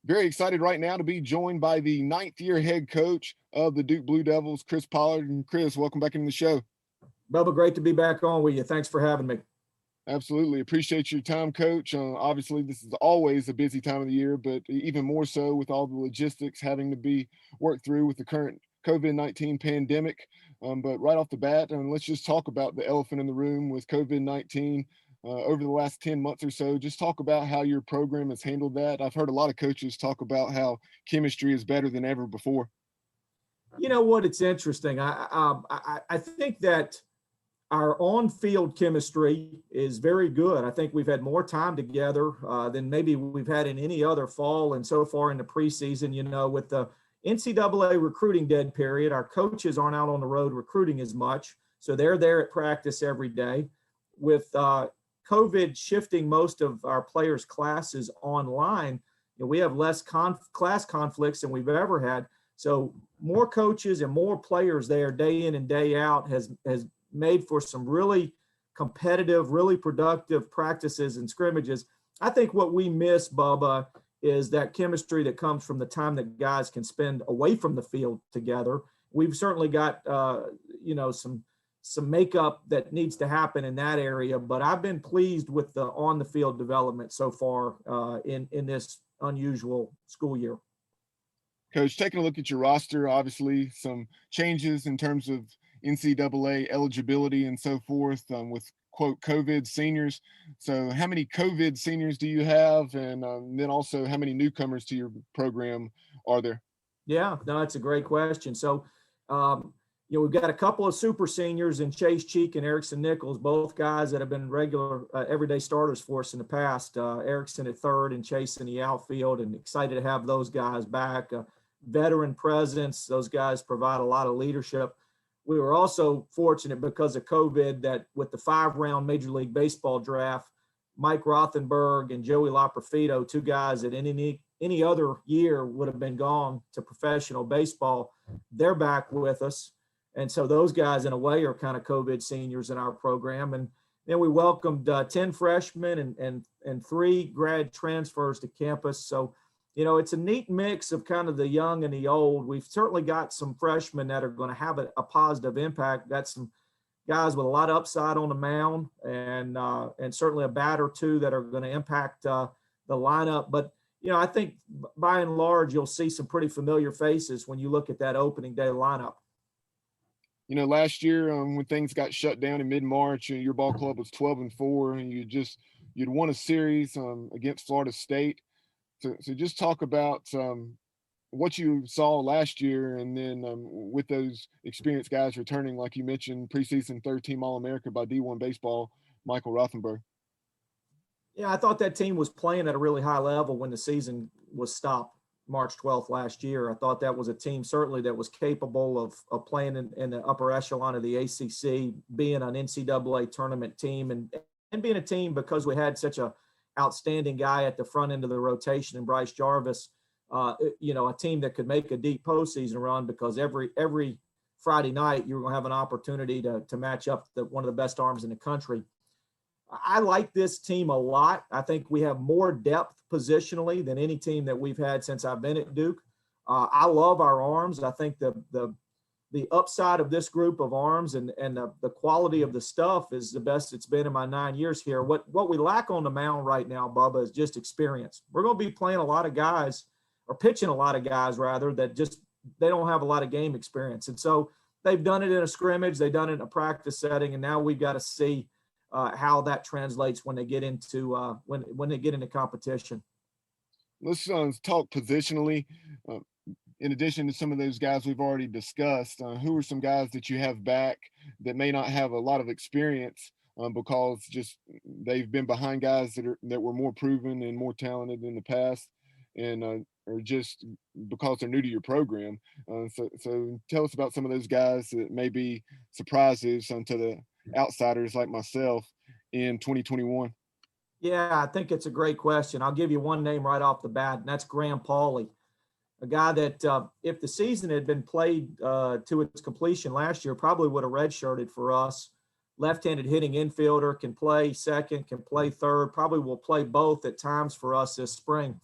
Very excited right now to be joined by the ninth-year head coach of the Duke Blue Devils, Chris Pollard. And Chris, welcome back into the show. Bubba, great to be back on with you. Thanks for having me. Absolutely. Appreciate your time, Coach. Obviously, this is always a busy time of the year, but even more so with all the logistics having to be worked through with the current COVID-19 pandemic. But right off the bat, let's just talk about the elephant in the room with COVID-19. Over the last 10 months or so, just talk about how your program has handled that. I've heard a lot of coaches talk about how chemistry is better than ever before. You know what? It's interesting. I think that our on-field chemistry is very good. I think we've had more time together than maybe we've had in any other fall and so far in the preseason. You know, with the NCAA recruiting dead period, our coaches aren't out on the road recruiting as much, so they're there at practice every day. With COVID shifting most of our players' classes online, you know, we have less class conflicts than we've ever had. So more coaches and more players there day in and day out has made for some really competitive, really productive practices and scrimmages. I think what we miss, Bubba, is that chemistry that comes from the time that guys can spend away from the field together. We've certainly got, some makeup that needs to happen in that area, but I've been pleased with the on the field development so far in this unusual school year. Coach, taking a look at your roster, obviously some changes in terms of NCAA eligibility and so forth with quote COVID seniors. So how many COVID seniors do you have? And then also how many newcomers to your program are there? Yeah, no, that's a great question. So, we've got a couple of super seniors in Chase Cheek and Erickson Nichols, both guys that have been regular everyday starters for us in the past. Erickson at third and Chase in the outfield, and excited to have those guys back. Veteran presence, those guys provide a lot of leadership. We were also fortunate because of COVID that with the 5-round Major League Baseball draft, Mike Rothenberg and Joey Loprofito, two guys that any other year would have been gone to professional baseball, they're back with us. And so those guys, in a way, are kind of COVID seniors in our program. And then we welcomed 10 freshmen and 3 grad transfers to campus. So, you know, it's a neat mix of kind of the young and the old. We've certainly got some freshmen that are going to have a positive impact. Got some guys with a lot of upside on the mound and certainly a bat or two that are going to impact the lineup. But, you know, I think by and large, you'll see some pretty familiar faces when you look at that opening day lineup. You know, last year when things got shut down in mid-March, your ball club was 12-4, and you'd won a series against Florida State. So just talk about what you saw last year, and then with those experienced guys returning, like you mentioned, preseason third-team All-America by D1 Baseball, Michael Rothenberg. Yeah, I thought that team was playing at a really high level when the season was stopped March 12th last year. I thought that was a team certainly that was capable of playing in the upper echelon of the ACC, being an NCAA tournament team, and being a team because we had such a outstanding guy at the front end of the rotation in Bryce Jarvis, a team that could make a deep postseason run because every Friday night you were going to have an opportunity to match up one of the best arms in the country. I like this team a lot. I think we have more depth positionally than any team that we've had since I've been at Duke. I love our arms. I think the upside of this group of arms and the quality of the stuff is the best it's been in my 9 years here. What we lack on the mound right now, Bubba, is just experience. We're going to be playing a lot of guys, or pitching a lot of guys rather, that just they don't have a lot of game experience. And so they've done it in a scrimmage, they've done it in a practice setting, and now we've got to see how that translates when they get into when they get into competition. Let's talk positionally. In addition to some of those guys we've already discussed, who are some guys that you have back that may not have a lot of experience because just they've been behind guys that were more proven and more talented in the past, and or just because they're new to your program? So tell us about some of those guys that may be surprises to the outsiders like myself in 2021. Yeah, I think it's a great question. I'll give you one name right off the bat, and that's Graham Pauley, a guy that if the season had been played to its completion last year, probably would have redshirted for us. Left-handed hitting infielder, can play second, can play third, probably will play both at times for us this spring.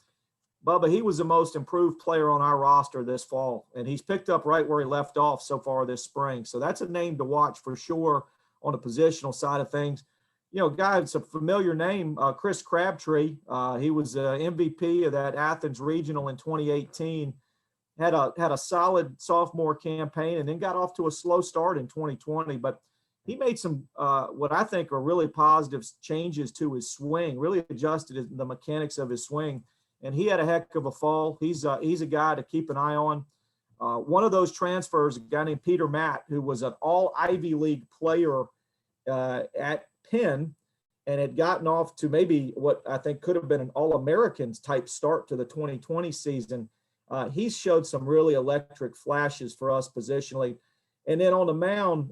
Bubba, he was the most improved player on our roster this fall, and he's picked up right where he left off so far this spring. So that's a name to watch for sure on the positional side of things. You know, guy, it's a familiar name, Chris Crabtree. He was MVP of that Athens Regional in 2018. Had a solid sophomore campaign, and then got off to a slow start in 2020. But he made some what I think are really positive changes to his swing. Really adjusted the mechanics of his swing, and he had a heck of a fall. He's a guy to keep an eye on. One of those transfers, a guy named Peter Matt, who was an all Ivy League player at Penn, and had gotten off to maybe what I think could have been an All-Americans type start to the 2020 season. He's showed some really electric flashes for us positionally. And then on the mound,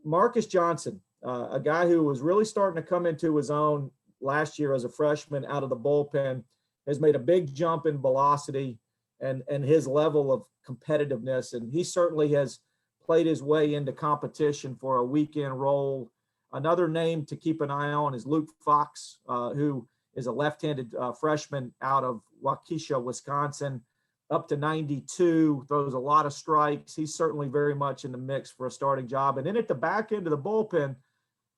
Marcus Johnson, a guy who was really starting to come into his own last year as a freshman out of the bullpen, has made a big jump in velocity and his level of competitiveness. And he certainly has played his way into competition for a weekend role. Another name to keep an eye on is Luke Fox, who is a left-handed freshman out of Waukesha, Wisconsin, up to 92, throws a lot of strikes. He's certainly very much in the mix for a starting job. And then at the back end of the bullpen,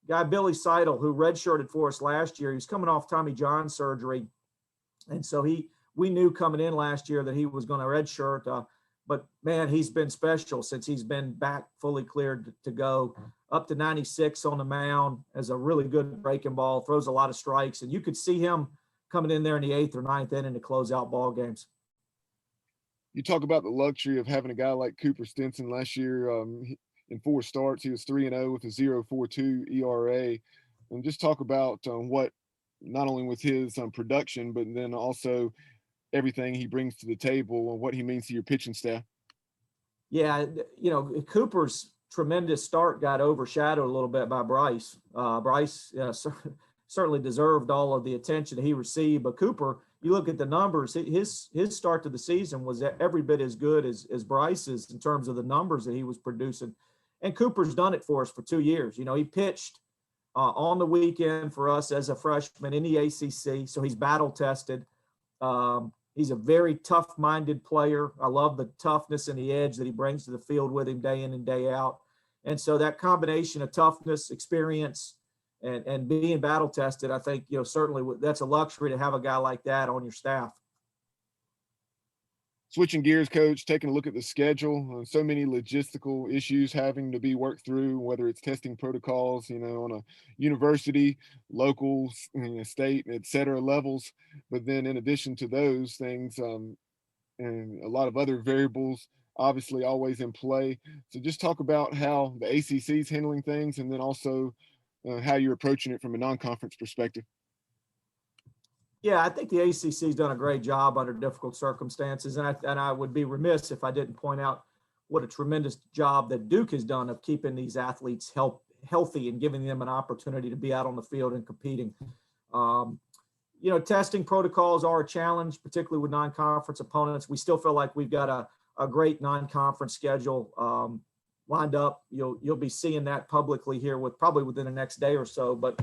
guy Billy Seidel, who redshirted for us last year, he was coming off Tommy John surgery. And so we knew coming in last year that he was going to redshirt. But, man, he's been special since he's been back fully cleared to go. Up to 96 on the mound, has a really good breaking ball, throws a lot of strikes. And you could see him coming in there in the 8th or 9th inning to close out ball games. You talk about the luxury of having a guy like Cooper Stinson last year. In 4 starts, he was 3-0 with a 0.42 ERA. And just talk about what, not only with his production, but then also everything he brings to the table and what he means to your pitching staff. Yeah, you know, Cooper's tremendous start got overshadowed a little bit by Bryce. Bryce certainly deserved all of the attention he received, but Cooper, you look at the numbers, his start to the season was every bit as good as Bryce's in terms of the numbers that he was producing. And Cooper's done it for us for 2 years. You know, he pitched on the weekend for us as a freshman in the ACC, so he's battle tested. He's a very tough-minded player. I love the toughness and the edge that he brings to the field with him day in and day out. And so that combination of toughness, experience, and being battle tested, I think, you know, certainly that's a luxury to have a guy like that on your staff. Switching gears, Coach, taking a look at the schedule, so many logistical issues having to be worked through, whether it's testing protocols, you know, on a university, local, state, et cetera levels. But then in addition to those things, and a lot of other variables, obviously always in play. So just talk about how the ACC is handling things, and then also how you're approaching it from a non-conference perspective. Yeah, I think the ACC has done a great job under difficult circumstances, and I would be remiss if I didn't point out what a tremendous job that Duke has done of keeping these athletes healthy and giving them an opportunity to be out on the field and competing. You know, testing protocols are a challenge, particularly with non-conference opponents. We still feel like we've got a great non-conference schedule lined up. You'll be seeing that publicly here probably within the next day or so, but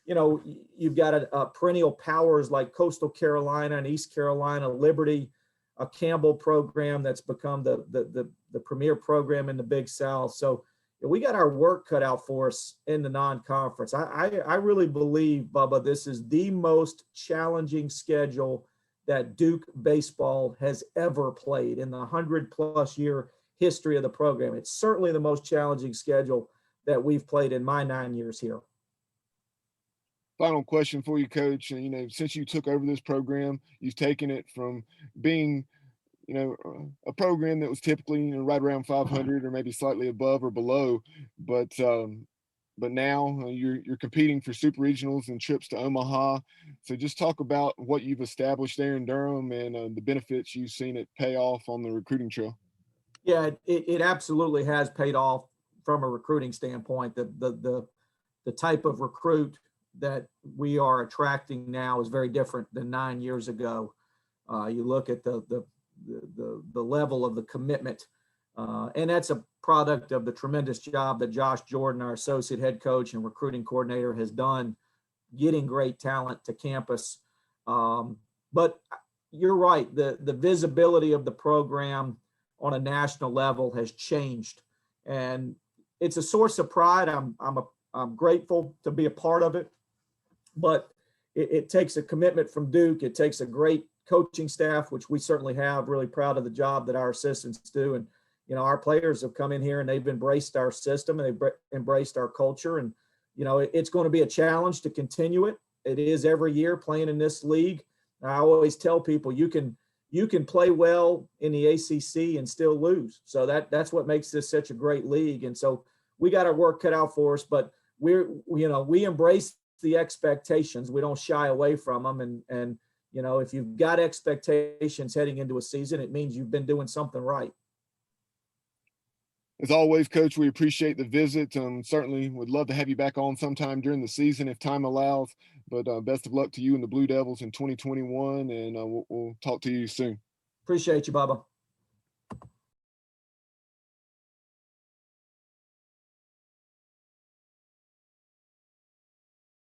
you know, you've got a perennial powers like Coastal Carolina and East Carolina, Liberty, a Campbell program that's become the premier program in the Big South. So we got our work cut out for us in the non-conference. I really believe, Bubba, this is the most challenging schedule that Duke baseball has ever played in the 100+ year history of the program. It's certainly the most challenging schedule that we've played in my 9 years here. Final question for you, Coach. You know, since you took over this program, you've taken it from being, you know, a program that was typically, you know, right around 500 or maybe slightly above or below, but now you're competing for super regionals and trips to Omaha. So just talk about what you've established there in Durham and the benefits you've seen it pay off on the recruiting trail. Yeah, it absolutely has paid off from a recruiting standpoint. The type of recruit that we are attracting now is very different than 9 years ago. You look at the level of the commitment, and that's a product of the tremendous job that Josh Jordan, our associate head coach and recruiting coordinator, has done getting great talent to campus. But you're right. The visibility of the program on a national level has changed, and it's a source of pride. I'm grateful to be a part of it, but it takes a commitment from Duke. It takes a great coaching staff, which we certainly have. Really proud of the job that our assistants do, and our players have come in here and they've embraced our system and they've embraced our culture. And it's going to be a challenge to continue it. It is every year playing in this league. I always tell people you can play well in the ACC and still lose. So that's what makes this such a great league. And so we got our work cut out for us, but we embrace the expectations. We don't shy away from them. And if you've got expectations heading into a season, it means you've been doing something right. As always, Coach, we appreciate the visit. Certainly would love to have you back on sometime during the season if time allows. But best of luck to you and the Blue Devils in 2021, and we'll talk to you soon. Appreciate you, Bubba.